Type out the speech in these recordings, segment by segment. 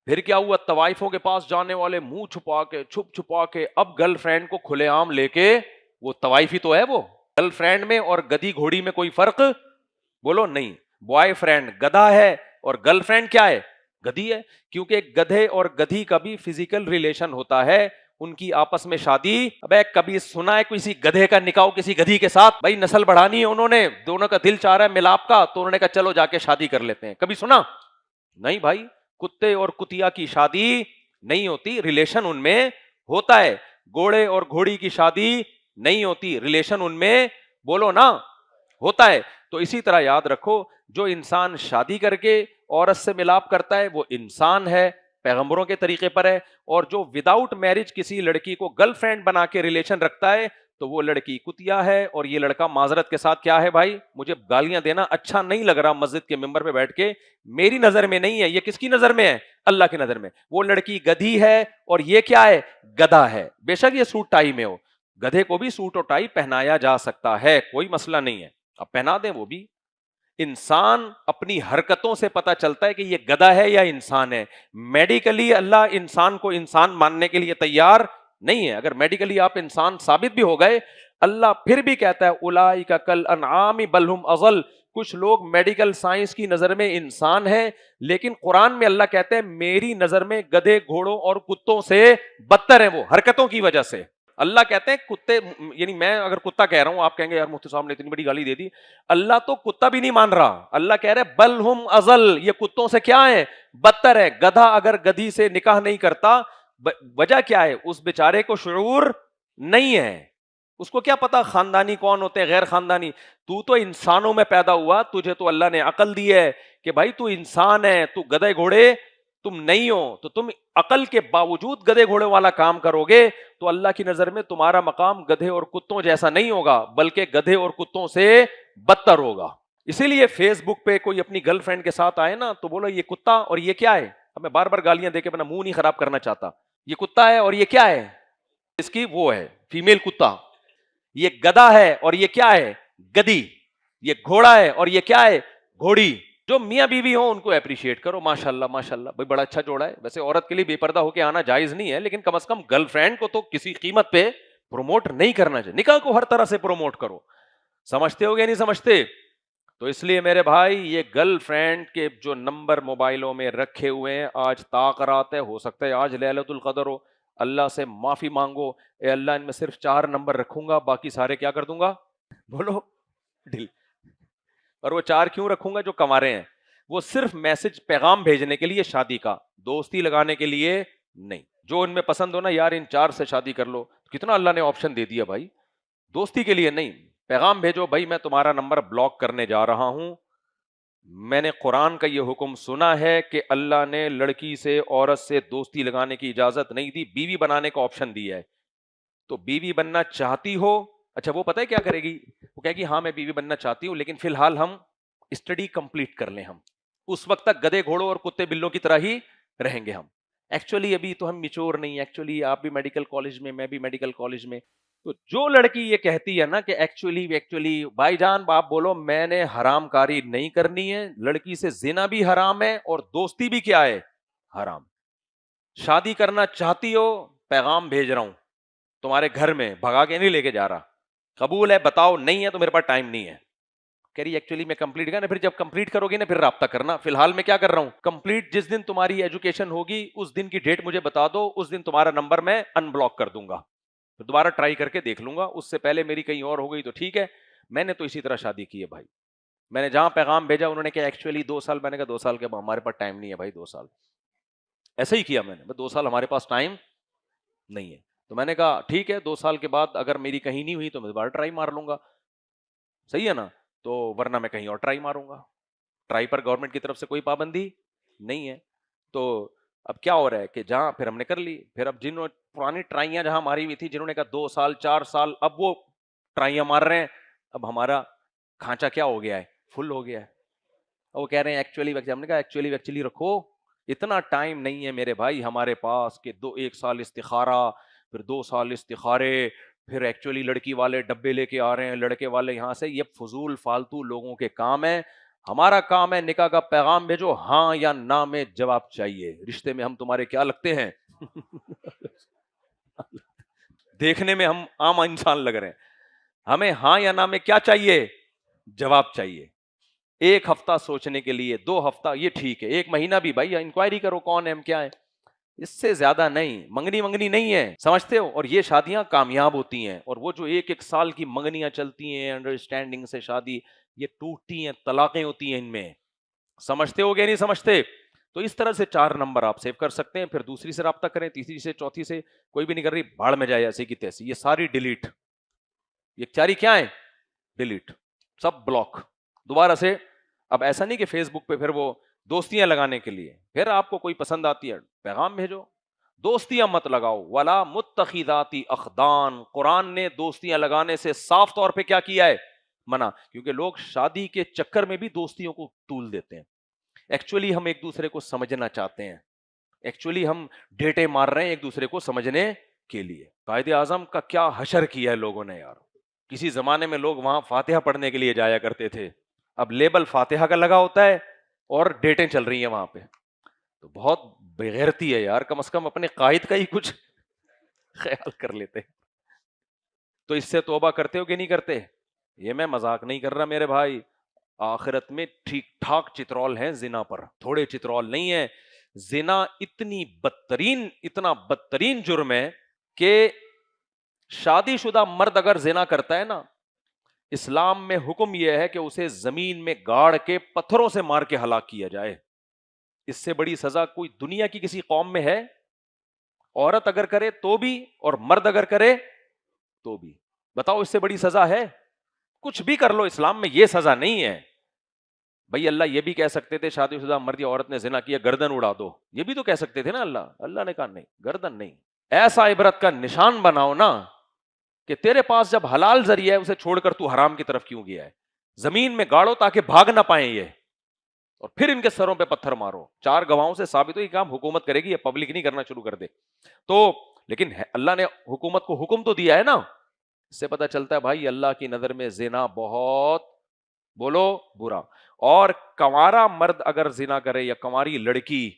پھر کیا ہوا؟ طوائفوں کے پاس جانے والے منہ چھپا کے چھپ چھپا کے اب گرل فرینڈ کو کھلے عام لے کے، وہ طوائفی تو ہے، وہ گرل فرینڈ میں اور گدھی گھوڑی میں کوئی فرق بولو نہیں. بوائے فرینڈ گدھا ہے اور گرل فرینڈ کیا ہے؟ گدھی ہے. کیونکہ گدھے اور گدھی کا بھی فزیکل ریلیشن ہوتا ہے، ان کی آپس میں شادی. ابے کبھی سنا ہے کسی گدھے کا نکاح کسی گدھی کے ساتھ؟ بھائی نسل بڑھانی ہے، انہوں نے دونوں کا دل چاہ رہا ہے ملاپ کا، تو انہوں نے کہا چلو جا کے شادی کر لیتے ہیں. کبھی سنا؟ نہیں بھائی. کتے اور کتیا کی شادی نہیں ہوتی، ریلیشن ان میں ہوتا ہے. گھوڑے اور گھوڑی کی شادی نہیں ہوتی، ریلیشن ان میں بولو نا ہوتا ہے. تو اسی طرح یاد رکھو، جو انسان شادی کر کے عورت سے ملاپ کرتا ہے وہ انسان ہے، پیغمبروں کے طریقے پر ہے. اور جو وداؤٹ میرج کسی لڑکی کو گرل فرینڈ بنا کے ریلیشن رکھتا ہے تو وہ لڑکی کتیا ہے، اور یہ لڑکا معذرت کے ساتھ کیا ہے بھائی؟ مجھے گالیاں دینا اچھا نہیں لگ رہا مسجد کے ممبر پہ بیٹھ کے، میری نظر میں نہیں ہے، یہ کس کی نظر میں ہے؟ اللہ کی نظر میں. وہ لڑکی گدھی ہے اور یہ کیا ہے؟ گدھا ہے. بے شک یہ سوٹ ٹائی میں ہو، گدھے کو بھی سوٹ اور ٹائی پہنایا جا سکتا ہے، کوئی مسئلہ نہیں ہے، اب پہنا دیں وہ بھی. انسان اپنی حرکتوں سے پتا چلتا ہے کہ یہ گدھا ہے یا انسان ہے. میڈیکلی اللہ انسان کو انسان ماننے کے لیے تیار نہیں ہے. اگر میڈیکلی آپ انسان ثابت بھی ہو گئے، اللہ پھر بھی کہتا ہے اولئک کالانعام بل هم اضل. کچھ لوگ میڈیکل سائنس کی نظر میں انسان ہیں، لیکن قرآن میں اللہ کہتے ہیں میری نظر میں گدھے گھوڑوں اور کتوں سے بدتر ہیں وہ حرکتوں کی وجہ سے. اللہ کہتے ہیں کتے، یعنی میں اگر کتا کہہ رہا ہوں آپ کہیں گے یار مفتی صاحب نے اتنی بڑی گالی دے دی. اللہ تو کتا بھی نہیں مان رہا، اللہ کہہ رہے بل ہم ازل، یہ کتوں سے کیا ہے؟ بدتر ہے. گدھا اگر گدھی سے نکاح نہیں کرتا، وجہ کیا ہے؟ اس بیچارے کو شعور نہیں ہے، اس کو کیا پتا خاندانی کون ہوتے ہیں غیر خاندانی. تو انسانوں میں پیدا ہوا، تجھے تو اللہ نے عقل دی ہے کہ بھائی تو انسان ہے، تو گدھے گھوڑے تم نہیں ہو. تو تم عقل کے باوجود گدھے گھوڑے والا کام کرو گے تو اللہ کی نظر میں تمہارا مقام گدھے اور کتوں جیسا نہیں ہوگا، بلکہ گدھے اور کتوں سے بدتر ہوگا. اسی لیے فیس بک پہ کوئی اپنی گرل فرینڈ کے ساتھ آئے نا تو بولو یہ کتا اور یہ کیا ہے. اب میں بار بار گالیاں دے کے اپنا منہ نہیں خراب کرنا چاہتا. یہ کتا ہے اور یہ کیا ہے؟ اس کی وہ ہے فیمیل کتا. یہ گدھا ہے اور یہ کیا ہے؟ گدی. یہ گھوڑا ہے اور یہ کیا ہے؟ گھوڑی. جو میاں بیوی ہوں ان کو اپریشیٹ کرو، ماشاءاللہ ماشاءاللہ بھائی بڑا اچھا جوڑا ہے. ویسے عورت کے لیے بے پردہ ہو کے آنا جائز نہیں ہے، لیکن کم از کم گرل فرینڈ کو تو کسی قیمت پہ پروموٹ نہیں کرنا چاہیے. نکاح کو ہر طرح سے پروموٹ کرو. سمجھتے ہو گیا نہیں سمجھتے؟ تو اس لیے میرے بھائی یہ گرل فرینڈ کے جو نمبر موبائلوں میں رکھے ہوئے ہیں، آج طاقرات ہے، ہو سکتا ہے آج لیلۃ القدر ہو، اللہ سے معافی مانگو، اے اللہ ان میں صرف 4 نمبر رکھوں گا، باقی سارے کیا کر دوں گا؟ بولو ڈیل. اور وہ 4 کیوں رکھوں گا؟ جو کمارے ہیں وہ صرف میسج پیغام بھیجنے کے لیے، شادی کا دوستی لگانے کے لیے نہیں. جو ان میں پسند ہو نا یار ان 4 سے شادی کر لو، کتنا اللہ نے آپشن دے دیا بھائی. دوستی کے لیے نہیں، پیغام بھیجو بھائی میں تمہارا نمبر بلاک کرنے جا رہا ہوں. میں نے قرآن کا یہ حکم سنا ہے کہ اللہ نے لڑکی سے عورت سے دوستی لگانے کی اجازت نہیں دی، بیوی بنانے کا آپشن دیا ہے. تو بیوی بننا چاہتی ہو، اچھا وہ پتہ ہے کیا کرے گی؟ وہ کہے گی ہاں میں بیوی بننا چاہتی ہوں، لیکن فی الحال ہم اسٹڈی کمپلیٹ کر لیں. ہم اس وقت تک گدے گھوڑوں اور کتے بلوں کی طرح ہی رہیں گے. ہم ایکچولی ابھی تو ہم میچور نہیں، ایکچولی آپ بھی میڈیکل کالج میں، میں بھی میڈیکل کالج میں. تو جو لڑکی یہ کہتی ہے نا کہ ایکچولی بھائی جان آپ بولو میں نے حرام کاری نہیں کرنی ہے، لڑکی سے زنا بھی حرام ہے اور دوستی بھی کیا ہے؟ حرام. شادی کرنا چاہتی ہو، پیغام بھیج رہا ہوں تمہارے گھر میں، بھگا کے نہیں لے کے جا رہا. قبول ہے؟ بتاؤ. نہیں ہے تو میرے پاس ٹائم نہیں ہے. کہہ رہی ایکچولی میں کمپلیٹ کرنا، پھر جب کمپلیٹ کرو گی نا پھر رابطہ کرنا. فی الحال میں کیا کر رہا ہوں؟ کمپلیٹ جس دن تمہاری ایجوکیشن ہوگی اس دن کی ڈیٹ مجھے بتا دو، اس دن تمہارا نمبر میں ان بلاک کر دوں گا، پھر دوبارہ ٹرائی کر کے دیکھ لوں گا. اس سے پہلے میری کہیں اور ہو گئی تو ٹھیک ہے. میں نے تو اسی طرح شادی کی ہے بھائی. میں نے جہاں پیغام بھیجا انہوں نے کہا ایکچولی 2 سال. میں نے کہا 2 سال کے بعد ہمارے پاس ٹائم نہیں ہے بھائی. 2 سال ایسا ہی کیا میں نے، 2 سال ہمارے پاس ٹائم نہیں ہے. تو میں نے کہا ٹھیک ہے 2 سال کے بعد اگر میری کہیں نہیں ہوئی تو میں دوبارہ ٹرائی مار لوں گا، صحیح ہے نا؟ تو ورنہ میں کہیں اور ٹرائی ماروں گا. ٹرائی پر گورنمنٹ کی طرف سے کوئی پابندی نہیں ہے. تو اب کیا ہو رہا ہے کہ جہاں پھر ہم نے کر لی، پھر اب جنہوں پرانی ٹرائیاں جہاں ماری ہوئی تھی، جنہوں نے کہا 2 سال 4 سال، اب وہ ٹرائیاں مار رہے ہیں. اب ہمارا کھانچا کیا ہو گیا ہے؟ فل ہو گیا ہے. وہ کہہ رہے ہیں ایکچولی، ہم نے کہا ایکچولی رکھو، اتنا ٹائم نہیں ہے میرے بھائی ہمارے پاس کہ 1 سال استخارہ، پھر 2 سال استخارے، پھر ایکچولی لڑکی والے ڈبے لے کے آ رہے ہیں، لڑکے والے یہاں سے. یہ فضول فالتو لوگوں کے کام ہیں. ہمارا کام ہے نکاح کا پیغام بھیجو، ہاں یا نہ میں جواب چاہیے. رشتے میں ہم تمہارے کیا لگتے ہیں؟ دیکھنے میں ہم عام انسان لگ رہے ہیں، ہمیں ہاں یا نہ میں کیا چاہیے؟ جواب چاہیے. ایک ہفتہ سوچنے کے لیے، 2 ہفتہ یہ ٹھیک ہے، 1 مہینہ بھی بھائی انکوائری کرو کون ہے ہم کیا ہے، اس سے زیادہ نہیں. منگنی نہیں ہے، سمجھتے ہو؟ اور یہ شادیاں کامیاب ہوتی ہیں. اور وہ جو 1 سال کی منگنیاں چلتی ہیں انڈرسٹینڈنگ سے شادی، یہ ٹوٹتی ہیں، طلاقیں ہوتی ہیں ان میں. سمجھتے ہو گیا نہیں سمجھتے؟ تو اس طرح سے 4 نمبر آپ سیو کر سکتے ہیں. پھر دوسری سے رابطہ کریں، تیسری سے، چوتھی سے، کوئی بھی نہیں کر رہی، بھاڑ میں جائے ایسی کی تیسی، یہ ساری ڈیلیٹ. یہ ساری کیا ہے؟ ڈیلیٹ، سب بلاک دوبارہ سے. اب ایسا نہیں کہ فیس بک پہ پھر وہ دوستیاں لگانے کے لیے، پھر آپ کو کوئی پسند آتی ہے پیغام بھیجو. دوستیاں مت لگاؤ. ولا متخذاتی اخدان، قرآن نے دوستیاں لگانے سے صاف طور پہ کیا کیا ہے؟ منع. کیونکہ لوگ شادی کے چکر میں بھی دوستیوں کو طول دیتے ہیں. ایکچولی ہم ایک دوسرے کو سمجھنا چاہتے ہیں، ایکچولی ہم ڈیٹے مار رہے ہیں ایک دوسرے کو سمجھنے کے لیے. قائد اعظم کا کیا حشر کیا ہے لوگوں نے یار. کسی زمانے میں لوگ وہاں فاتحہ پڑھنے کے لیے جایا کرتے تھے، اب لیبل فاتحہ کا لگا ہوتا ہے اور ڈیٹیں چل رہی ہیں وہاں پہ. تو بہت بےغیرتی ہے یار، کم از کم اپنے قائد کا ہی کچھ خیال کر لیتے. تو اس سے توبہ کرتے ہو کہ نہیں کرتے؟ یہ میں مذاق نہیں کر رہا میرے بھائی. آخرت میں ٹھیک ٹھاک چترول ہیں زنا پر، تھوڑے چترول نہیں ہے. زنا اتنا بدترین جرم ہے کہ شادی شدہ مرد اگر زنا کرتا ہے نا، اسلام میں حکم یہ ہے کہ اسے زمین میں گاڑ کے پتھروں سے مار کے ہلاک کیا جائے. اس سے بڑی سزا کوئی دنیا کی کسی قوم میں ہے؟ عورت اگر کرے تو بھی اور مرد اگر کرے تو بھی. بتاؤ اس سے بڑی سزا ہے؟ کچھ بھی کر لو، اسلام میں یہ سزا نہیں ہے. بھائی اللہ یہ بھی کہہ سکتے تھے شادی شدہ مرد یا عورت نے زنا کیا گردن اڑا دو، یہ بھی تو کہہ سکتے تھے نا. اللہ نے کہا نہیں، گردن نہیں. ایسا عبرت کا نشان بناؤ نا کہ تیرے پاس جب حلال ذریعہ ہے اسے چھوڑ کر تو حرام کی طرف کیوں گیا ہے. زمین میں گاڑو تاکہ بھاگ نہ پائیں یہ، اور پھر ان کے سروں پہ پتھر مارو. 4 گواہوں سے ثابت ہو یہ کام حکومت کرے گی، یہ پبلک نہیں کرنا شروع کر دے. تو لیکن اللہ نے حکومت کو حکم تو دیا ہے نا. اس سے پتہ چلتا ہے بھائی اللہ کی نظر میں زنا بہت، بولو، برا. اور کنوارا مرد اگر زنا کرے یا کنواری لڑکی،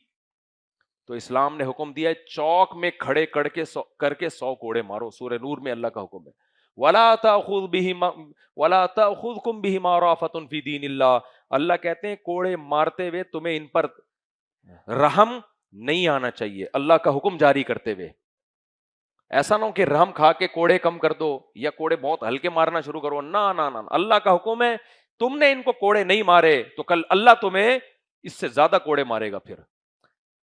تو اسلام نے حکم دیا ہے چوک میں کھڑے کر کے 100 کوڑے مارو. سورہ نور میں اللہ کا حکم ہے. وَلَا تَأْخُذْكُمْ بِهِمَا رَأْفَةٌ فِي دِينِ اللَّهِ. اللہ کہتے ہیں کوڑے مارتے ہوئے تمہیں ان پر رحم نہیں آنا چاہیے اللہ کا حکم جاری کرتے ہوئے. ایسا نہ ہو کہ رحم کھا کے کوڑے کم کر دو یا کوڑے بہت ہلکے مارنا شروع کرو. نہ نہ نہ، اللہ کا حکم ہے تم نے ان کو کوڑے نہیں مارے تو کل اللہ تمہیں اس سے زیادہ کوڑے مارے گا. پھر